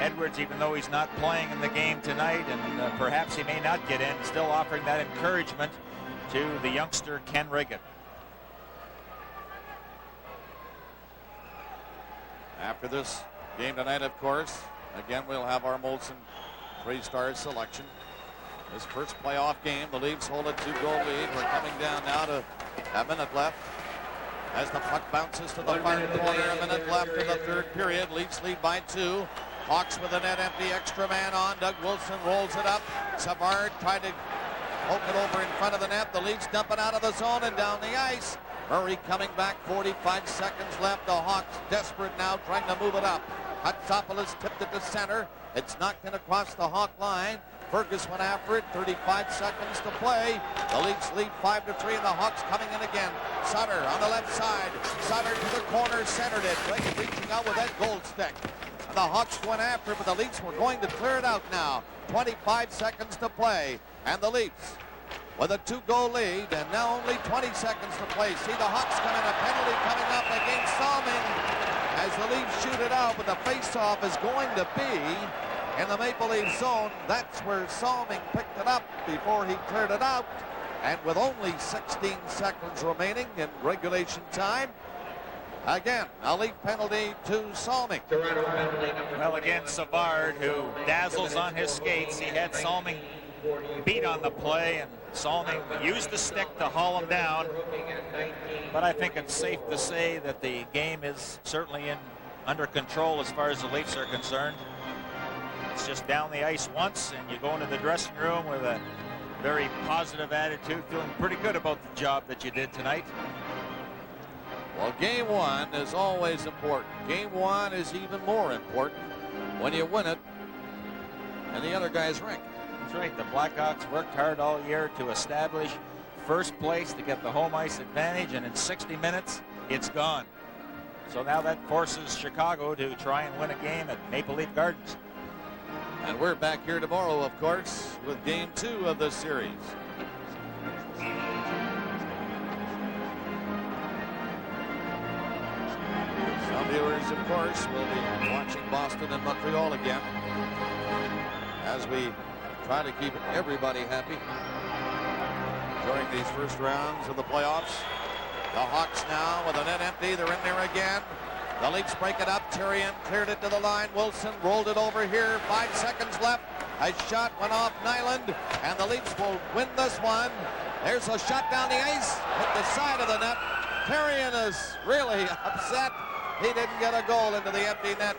Edwards, even though he's not playing in the game tonight, and perhaps he may not get in, still offering that encouragement to the youngster Ken Regan. After this game tonight, of course, again, we'll have our Molson 3-star selection. This first playoff game, the Leafs hold a 2-goal lead. We're coming down now to a minute left. As the puck bounces to the far corner, a minute left in the third period. Leafs lead by 2. Hawks with the net empty, extra man on. Doug Wilson rolls it up. Savard tried to poke it over in front of the net. The Leafs dump it out of the zone and down the ice. Murray coming back, 45 seconds left. The Hawks desperate now, trying to move it up. Hatsopoulos tipped it to center. It's knocked in across the Hawk line. Fergus went after it, 35 seconds to play. The Leafs lead 5-3, and the Hawks coming in again. Sutter on the left side. Sutter to the corner, centered it. Reagan reaching out with that gold stick. And the Hawks went after it, but the Leafs were going to clear it out now. 25 seconds to play, and the Leafs with a 2-goal lead, and now only 20 seconds to play. See the Hawks coming, a penalty coming up against Salming as the Leafs shoot it out, but the face-off is going to be in the Maple Leaf zone. That's where Salming picked it up before he cleared it out. And with only 16 seconds remaining in regulation time, Again, a Leaf penalty to Salming. Well, again, Savard, who dazzles on his skates. He had Salming beat on the play, and Salming used the stick to haul him down. But I think it's safe to say that the game is certainly under control as far as the Leafs are concerned. It's just down the ice once, and you go into the dressing room with a very positive attitude, feeling pretty good about the job that you did tonight. Well, game one is always important. Game one is even more important when you win it and the other guys rink. That's right. The Blackhawks worked hard all year to establish first place, to get the home ice advantage, and in 60 minutes, it's gone. So now that forces Chicago to try and win a game at Maple Leaf Gardens. And we're back here tomorrow, of course, with game two of this series. Some viewers, of course, will be watching Boston and Montreal again as we try to keep everybody happy during these first rounds of the playoffs. The Hawks now with the net empty. They're in there again. The Leafs break it up. Therrien cleared it to the line. Wilson rolled it over here. 5 seconds left. A shot went off Nyland, and the Leafs will win this one. There's a shot down the ice. Hit the side of the net. Therrien is really upset. He didn't get a goal into the empty net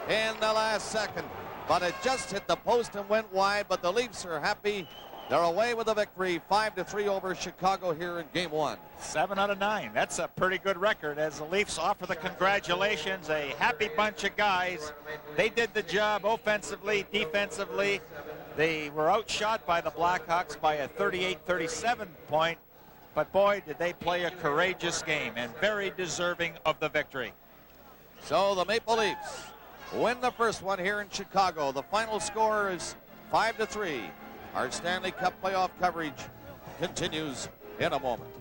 in the last second, but it just hit the post and went wide. But the Leafs are happy. They're away with a victory, 5-3 over Chicago here in game one. 7 out of 9. That's a pretty good record as the Leafs offer the congratulations. A happy bunch of guys. They did the job offensively, defensively. They were outshot by the Blackhawks by a 38-37 point. But boy, did they play a courageous game and very deserving of the victory. So the Maple Leafs win the first one here in Chicago. The final score is 5-3. Our Stanley Cup playoff coverage continues in a moment.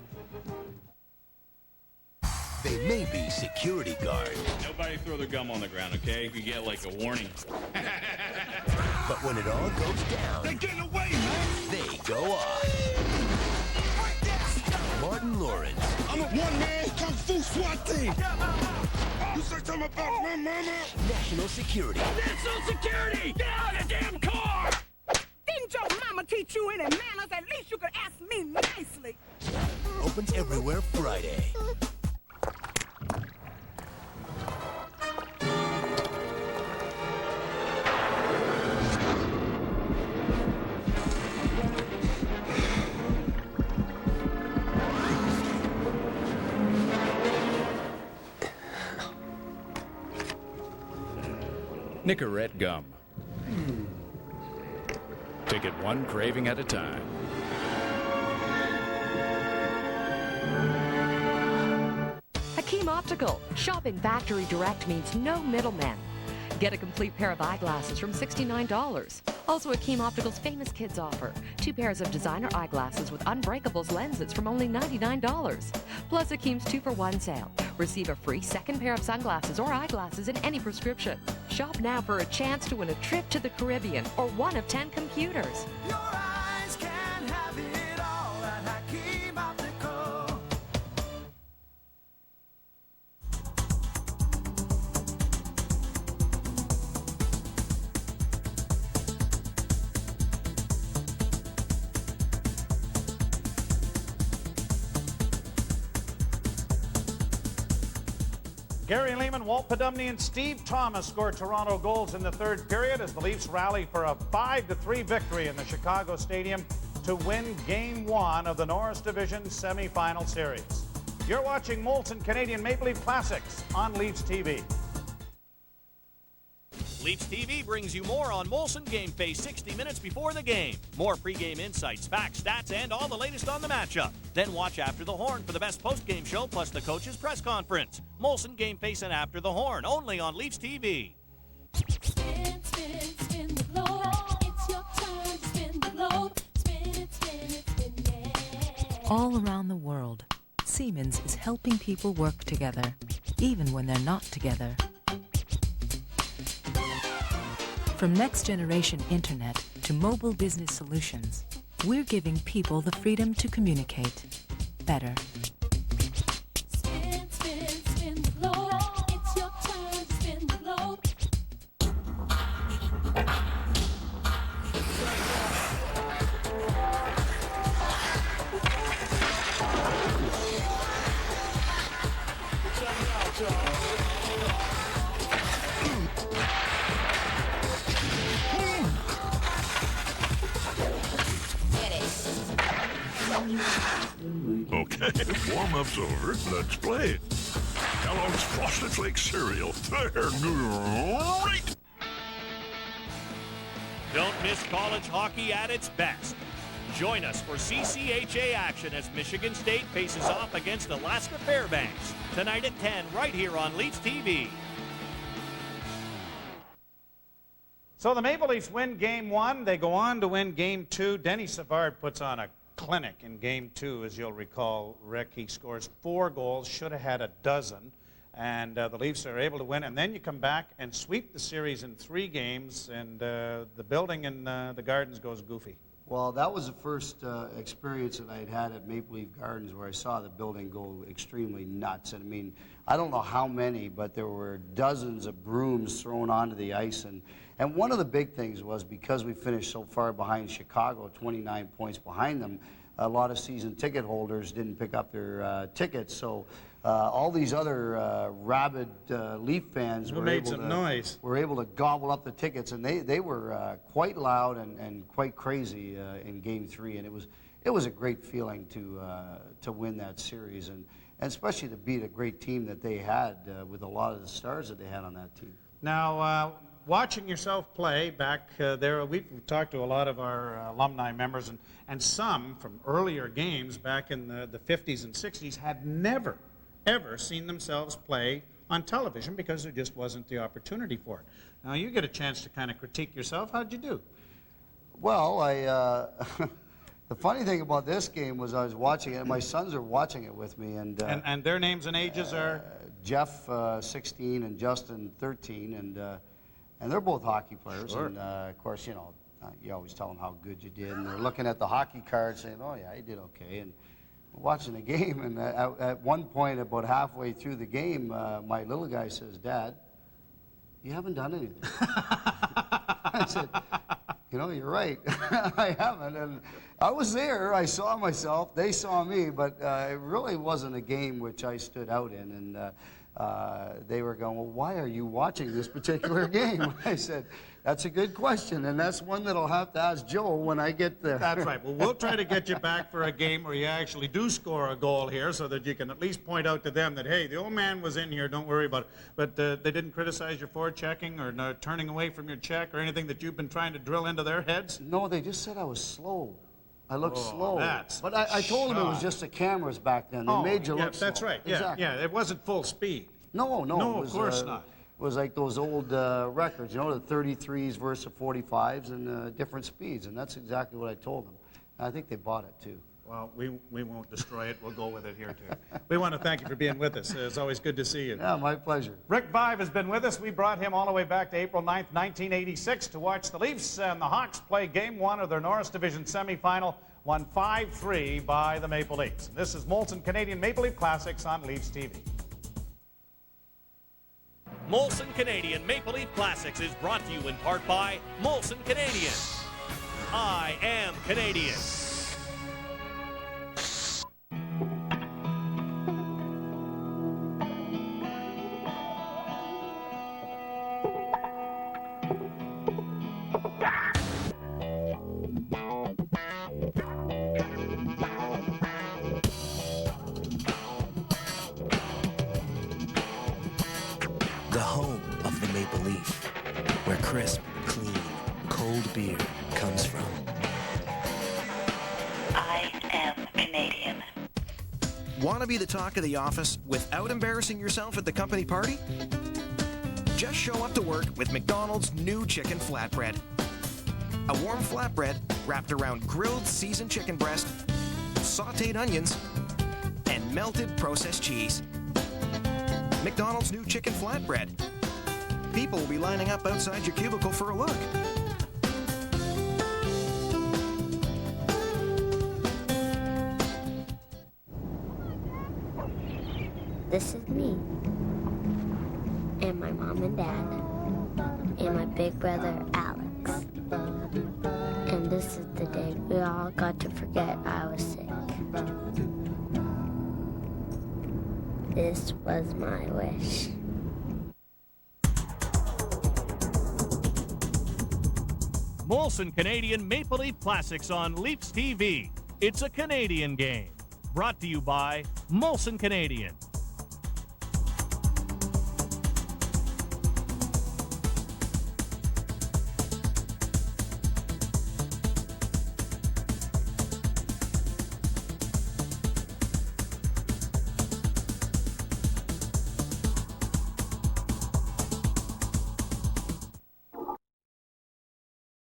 They may be security guards. Nobody throw their gum on the ground, okay? If you get like a warning. But when it all goes down, They're getting away, man. they go off. Martin Lawrence. I'm a one-man kung fu SWAT team. You say something about my mama? National security. National security! Get out of the damn car! Didn't your mama teach you any manners? At least you could ask me nicely. Opens everywhere Friday. Nicorette gum. Take it one craving at a time. Hakim Optical. Shopping factory direct means no middlemen. Get a complete pair of eyeglasses from $69. Also Hakim Optical's famous kids offer. 2 pairs of designer eyeglasses with Unbreakables lenses from only $99. Plus Hakim's 2-for-1 sale. Receive a free second pair of sunglasses or eyeglasses in any prescription. Shop now for a chance to win a trip to the Caribbean or one of 10 computers. Your eyes can have it all at Hakim Optical. Gary Lehman, Walt Poddubny, and Steve Thomas scored Toronto goals in the third period as the Leafs rally for a 5-3 victory in the Chicago Stadium to win Game 1 of the Norris Division semifinal series. You're watching Molson Canadian Maple Leaf Classics on Leafs TV. Leafs TV brings you more on Molson Game Face 60 minutes before the game. More pregame insights, facts, stats, and all the latest on the matchup. Then watch After the Horn for the best postgame show plus the coach's press conference. Molson Game Face and After the Horn, only on Leafs TV. Spin, spin, spin the globe. It's your turn to spin the globe. Spin it, spin it, spin it. All around the world, Siemens is helping people work together, even when they're not together. From next-generation internet to mobile business solutions, we're giving people the freedom to communicate better. Spin, spin, spin the globe. Okay, warm-up's over. Let's play. Kellogg's Frosted Flakes cereal. They're great. Don't miss college hockey at its best. Join us for CCHA action as Michigan State faces off against Alaska Fairbanks tonight at 10 right here on Leafs TV. So the Maple Leafs win Game 1. They go on to win Game 2. Denny Savard puts on a clinic in Game 2, as you'll recall, Rick. He scores 4 goals, should have had a dozen. And the Leafs are able to win. And then you come back and sweep the series in 3 games, and the building in the Gardens goes goofy. Well, that was the first experience that I had at Maple Leaf Gardens where I saw the building go extremely nuts. And I mean, I don't know how many, but there were dozens of brooms thrown onto the ice. And one of the big things was because we finished so far behind Chicago, 29 points behind them, a lot of season ticket holders didn't pick up their tickets. So all these other rabid Leaf fans were able to gobble up the tickets, and they were quite loud and quite crazy in Game 3, and it was a great feeling to win that series, and especially to beat a great team that they had with a lot of the stars that they had on that team. Now, watching yourself play back there, we've talked to a lot of our alumni members, and some from earlier games back in the 50s and 60s had never, ever seen themselves play on television because there just wasn't the opportunity for it. Now, you get a chance to kind of critique yourself. How'd you do? Well, the funny thing about this game was I was watching it, and my sons are watching it with me. And their names and ages are? Jeff, 16, and Justin, 13, and they're both hockey players. Sure. And, of course, you know, you always tell them how good you did, and they're looking at the hockey card saying, oh, yeah, you did okay. And watching the game, and at one point, about halfway through the game, my little guy says, Dad, you haven't done anything. I said, you know, you're right. I haven't. And I was there. I saw myself. They saw me. But it really wasn't a game which I stood out in. And they were going, well, why are you watching this particular game? I said, that's a good question, and that's one that I'll have to ask Joe when I get there. That's right. Well, we'll try to get you back for a game where you actually do score a goal here so that you can at least point out to them that, hey, the old man was in here, don't worry about it. But they didn't criticize your forechecking or turning away from your check or anything that you've been trying to drill into their heads? No, they just said I was slow. I looked slow. That's but I told them it was just the cameras back then. They made you look slow. That's right. Exactly. Yeah, it wasn't full speed. No, No, of course not. It was like those old records, you know, the 33s versus the 45s and different speeds, and that's exactly what I told them. And I think they bought it, too. Well, we won't destroy it. We'll go with it here, too. We want to thank you for being with us. It's always good to see you. Yeah, my pleasure. Rick Vive has been with us. We brought him all the way back to April 9th, 1986 to watch the Leafs and the Hawks play Game 1 of their Norris Division semifinal, won 5-3 by the Maple Leafs. And this is Molson Canadian Maple Leaf Classics on Leafs TV. Molson Canadian Maple Leaf Classics is brought to you in part by Molson Canadian. I am Canadian. The home of the Maple Leaf, where crisp, clean, cold beer comes from. I am Canadian. Want to be the talk of the office without embarrassing yourself at the company party? Just show up to work with McDonald's new chicken flatbread. A warm flatbread wrapped around grilled seasoned chicken breast, sauteed onions, and melted processed cheese. McDonald's new chicken flatbread. People will be lining up outside your cubicle for a look. This is me, and my mom and dad, and my big brother Alex. And this is the day we all got to forget I was sick. This was my wish. Molson Canadian Maple Leaf Classics on Leafs TV. It's a Canadian game. Brought to you by Molson Canadian.